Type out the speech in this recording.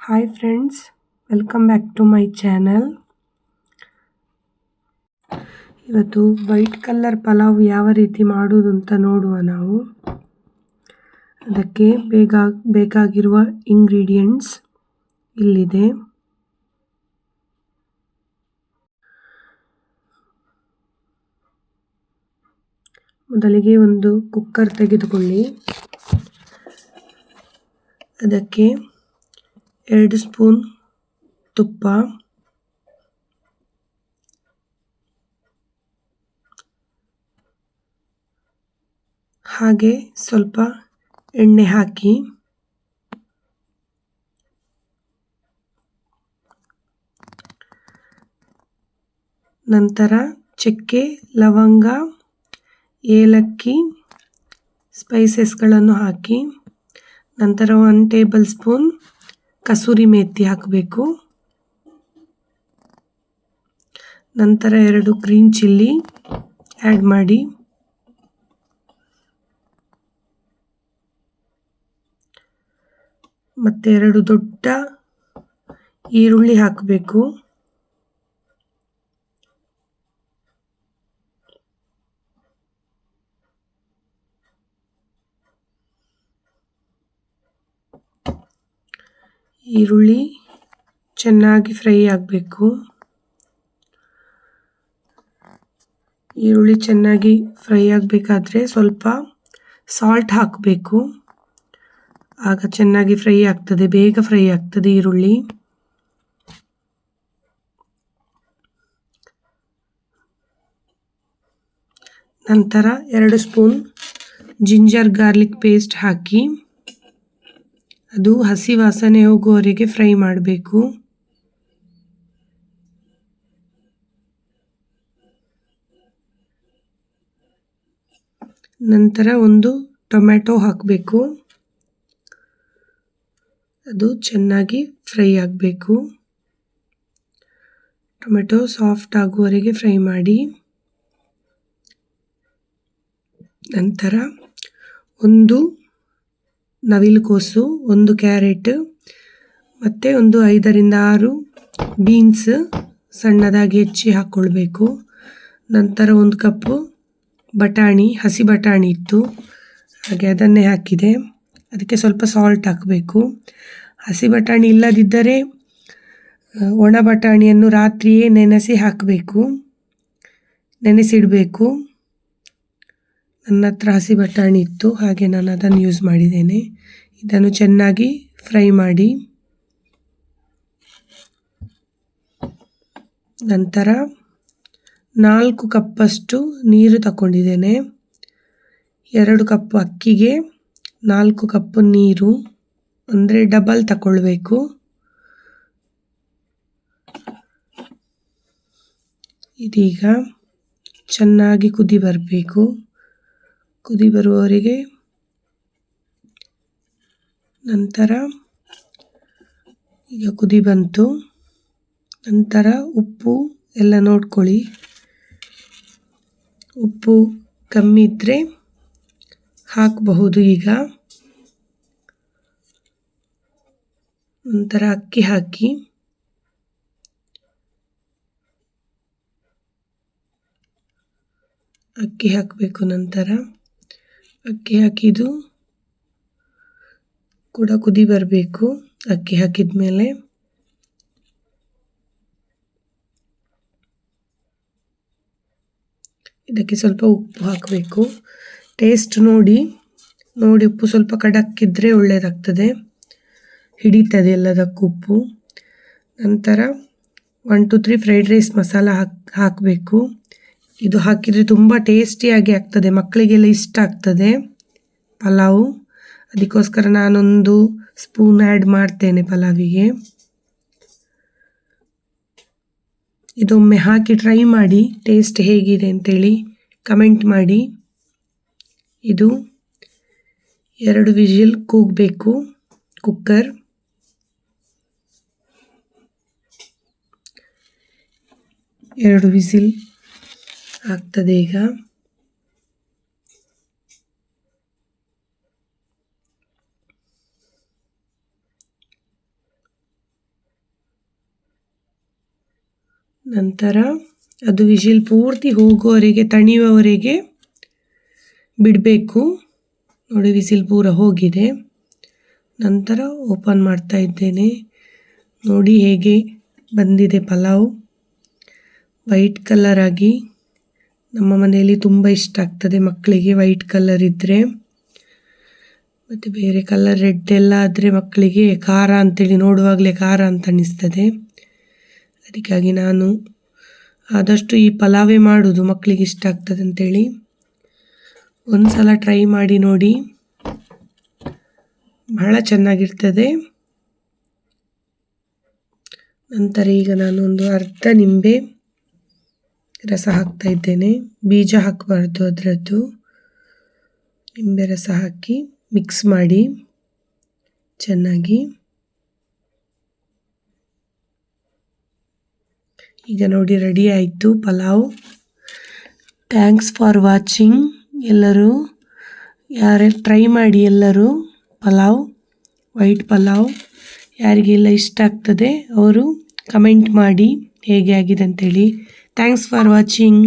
Hi friends, welcome back to my channel. ಇವತ್ತು white colour pulao ಯಾವ ರೀತಿ ಮಾಡೋದು ಅಂತ ನೋಡುವ ನಾವು. ಅದಕ್ಕೆ ಬೇಕಾಗಿರುವ ಇಂಗ್ರೀಡಿಯೆಂಟ್ಸ್ ಇಲ್ಲಿದೆ. ಮೊದಲಿಗೆ ಒಂದು ಕುಕ್ಕರ್ ತೆಗೆದುಕೊಳ್ಳಿ. ಅದಕ್ಕೆ 2 ಸ್ಪೂನ್ ತುಪ್ಪ, ಹಾಗೆ ಸ್ವಲ್ಪ ಎಣ್ಣೆ ಹಾಕಿ ನಂತರ ಚಕ್ಕೆ, ಲವಂಗ, ಏಲಕ್ಕಿ, ಸ್ಪೈಸಸ್ಗಳನ್ನು ಹಾಕಿ ನಂತರ 1 ಟೇಬಲ್ ಸ್ಪೂನ್ ಕಸೂರಿ ಮೇಥಿ ಹಾಕಬೇಕು. ನಂತರ 2 ಗ್ರೀನ್ ಚಿಲ್ಲಿ ಆ್ಯಡ್ ಮಾಡಿ. ಮತ್ತು 2 ದೊಡ್ಡ ಈರುಳ್ಳಿ ಹಾಕಬೇಕು. ಈರುಳ್ಳಿ ಚೆನ್ನಾಗಿ ಫ್ರೈ ಆಗಬೇಕು. ಈರುಳ್ಳಿ ಚೆನ್ನಾಗಿ ಫ್ರೈ ಆಗಬೇಕಾದ್ರೆ ಸ್ವಲ್ಪ ಸಾಲ್ಟ್ ಹಾಕಬೇಕು. ಆಗ ಚೆನ್ನಾಗಿ ಫ್ರೈ ಆಗ್ತದೆ, ಬೇಗ ಫ್ರೈ ಆಗ್ತದೆ ಈರುಳ್ಳಿ. ನಂತರ 2 ಸ್ಪೂನ್ ಜಿಂಜರ್ ಗಾರ್ಲಿಕ್ ಪೇಸ್ಟ್ ಹಾಕಿ ಅದು ಹಸಿ ವಾಸನೆ ಹೋಗುವವರೆಗೆ ಫ್ರೈ ಮಾಡಬೇಕು. ನಂತರ 1 ಟೊಮೆಟೊ ಹಾಕಬೇಕು. ಅದು ಚೆನ್ನಾಗಿ ಫ್ರೈ ಆಗಬೇಕು. ಟೊಮೆಟೊ ಸಾಫ್ಟ್ ಆಗುವವರೆಗೆ ಫ್ರೈ ಮಾಡಿ. ನಂತರ 1 ನವಿಲುಕೋಸು, 1 ಕ್ಯಾರೆಟ್ ಮತ್ತು 5 ರಿಂದ 6 ಬೀನ್ಸ್ ಸಣ್ಣದಾಗಿ ಹೆಚ್ಚಿ ಹಾಕ್ಕೊಳ್ಬೇಕು. ನಂತರ 1 ಕಪ್ಪು ಬಟಾಣಿ, ಹಸಿ ಬಟಾಣಿ ಇತ್ತು, ಹಾಗೆ ಅದನ್ನೇ ಹಾಕಿದೆ. ಅದಕ್ಕೆ ಸ್ವಲ್ಪ ಸಾಲ್ಟ್ ಹಾಕಬೇಕು. ಹಸಿ ಬಟಾಣಿ ಇಲ್ಲದಿದ್ದರೆ ಒಣ ಬಟಾಣಿಯನ್ನು ರಾತ್ರಿಯೇ ನೆನೆಸಿಡಬೇಕು. ನನ್ನ ಹತ್ರ ಹಸಿ ಬಟಾಣಿ ಇತ್ತು, ಹಾಗೆ ನಾನು ಅದನ್ನು ಯೂಸ್ ಮಾಡಿದ್ದೇನೆ. ಇದನ್ನು ಚೆನ್ನಾಗಿ ಫ್ರೈ ಮಾಡಿ. ನಂತರ 4 ಕಪ್ಪಷ್ಟು ನೀರು ತಗೊಂಡಿದ್ದೇನೆ. 2 ಕಪ್ ಅಕ್ಕಿಗೆ 4 ಕಪ್ ನೀರು, ಅಂದರೆ ಡಬಲ್ ತಗೊಳ್ಬೇಕು. ಇದೀಗ ಚೆನ್ನಾಗಿ ಕುದಿ ಬರಬೇಕು. ಕುದಿ ಬರುವವರೆಗೆ ನಂತರ ಈಗ ಕುದಿ ಬಂತು. ನಂತರ ಉಪ್ಪು ಎಲ್ಲ ನೋಡ್ಕೊಳ್ಳಿ. ಉಪ್ಪು ಕಮ್ಮಿ ಇದ್ದರೆ ಹಾಕಬಹುದು ಈಗ. ನಂತರ ಅಕ್ಕಿ ಹಾಕಿ ಹಾಕಬೇಕು. ನಂತರ ಅಕ್ಕಿ ಹಾಕಿದ್ದು ಕೂಡ ಕುದಿ ಬರಬೇಕು. ಅಕ್ಕಿ ಹಾಕಿದ ಮೇಲೆ ಇದಕ್ಕೆ ಸ್ವಲ್ಪ ಉಪ್ಪು ಹಾಕಬೇಕು. ಟೇಸ್ಟ್ ನೋಡಿ ಉಪ್ಪು ಸ್ವಲ್ಪ ಕಡಕ್ಕಿದ್ರೆ ಒಳ್ಳೆಯದಾಗ್ತದೆ, ಹಿಡಿತದೆ ಎಲ್ಲದಕ್ಕೂ ಉಪ್ಪು. ನಂತರ 1 2 3 ಫ್ರೈಡ್ ರೈಸ್ ಮಸಾಲ ಹಾಕಬೇಕು. ಇದು ಹಾಕಿದರೆ ತುಂಬ ಟೇಸ್ಟಿಯಾಗಿ ಆಗ್ತದೆ, ಮಕ್ಕಳಿಗೆಲ್ಲ ಇಷ್ಟ ಆಗ್ತದೆ ಪಲಾವು. ಅದಕ್ಕೋಸ್ಕರ ನಾನೊಂದು ಸ್ಪೂನ್ ಆ್ಯಡ್ ಮಾಡ್ತೇನೆ ಪಲಾವಿಗೆ. ಇದೊಮ್ಮೆ ಹಾಕಿ ಟ್ರೈ ಮಾಡಿ, ಟೇಸ್ಟ್ ಹೇಗಿದೆ ಅಂತೇಳಿ ಕಮೆಂಟ್ ಮಾಡಿ. ಇದು 2 ವಿಜಿಲ್ ಕೂಗಬೇಕು ಕುಕ್ಕರ್. 2 ವಿಸಿಲ್ ಆಗ್ತದೆ ಈಗ. ನಂತರ ಅದು ವಿಜಿಲ್ ಪೂರ್ತಿ ಹೋಗುವವರೆಗೆ ತಣಿಯುವವರೆಗೆ ಬಿಡಬೇಕು. ನೋಡಿ ವಿಸಿಲ್ ಪೂರ ಹೋಗಿದೆ. ನಂತರ ಓಪನ್ ಮಾಡ್ತಾ ಇದ್ದೇನೆ. ನೋಡಿ ಹೇಗೆ ಬಂದಿದೆ ಪಲಾವ್, ವೈಟ್ ಕಲರ್ ಆಗಿ. ನಮ್ಮ ಮನೆಯಲ್ಲಿ ತುಂಬ ಇಷ್ಟ ಆಗ್ತದೆ ಮಕ್ಕಳಿಗೆ ವೈಟ್ ಕಲರ್ ಇದ್ದರೆ. ಮತ್ತು ಬೇರೆ ಕಲರ್ ರೆಡ್ ಎಲ್ಲ ಆದರೆ ಮಕ್ಕಳಿಗೆ ಖಾರ ಅಂತೇಳಿ ನೋಡುವಾಗಲೇ ಖಾರ ಅಂತ ಅನ್ನಿಸ್ತದೆ. ಅದಕ್ಕಾಗಿ ನಾನು ಆದಷ್ಟು ಈ ಪಲಾವೇ ಮಾಡೋದು, ಮಕ್ಕಳಿಗೆ ಇಷ್ಟ ಆಗ್ತದೆ ಅಂತೇಳಿ. ಒಂದು ಸಲ ಟ್ರೈ ಮಾಡಿ ನೋಡಿ, ಬಹಳ ಚೆನ್ನಾಗಿರ್ತದೆ. ನಂತರ ಈಗ ನಾನು ಒಂದು ಅರ್ಧ ನಿಂಬೆ ರಸ ಹಾಕ್ತಾ ಇದ್ದೇನೆ. ಬೀಜ ಹಾಕಬಾರ್ದು ಅದರದ್ದು. ನಿಂಬೆ ರಸ ಹಾಕಿ ಮಿಕ್ಸ್ ಮಾಡಿ ಚೆನ್ನಾಗಿ. ಈಗ ನೋಡಿ ರೆಡಿ ಆಯಿತು ಪಲಾವ್. Thanks for watching. ಎಲ್ಲರೂ ಟ್ರೈ ಮಾಡಿ ಎಲ್ಲರೂ ಪಲಾವ್, ವೈಟ್ ಪಲಾವ್. ಯಾರಿಗೆಲ್ಲ ಇಷ್ಟ ಆಗ್ತದೆ ಅವರು ಕಮೆಂಟ್ ಮಾಡಿ ಹೇಗೆ ಆಗಿದೆ ಅಂತೇಳಿ. Thanks for watching.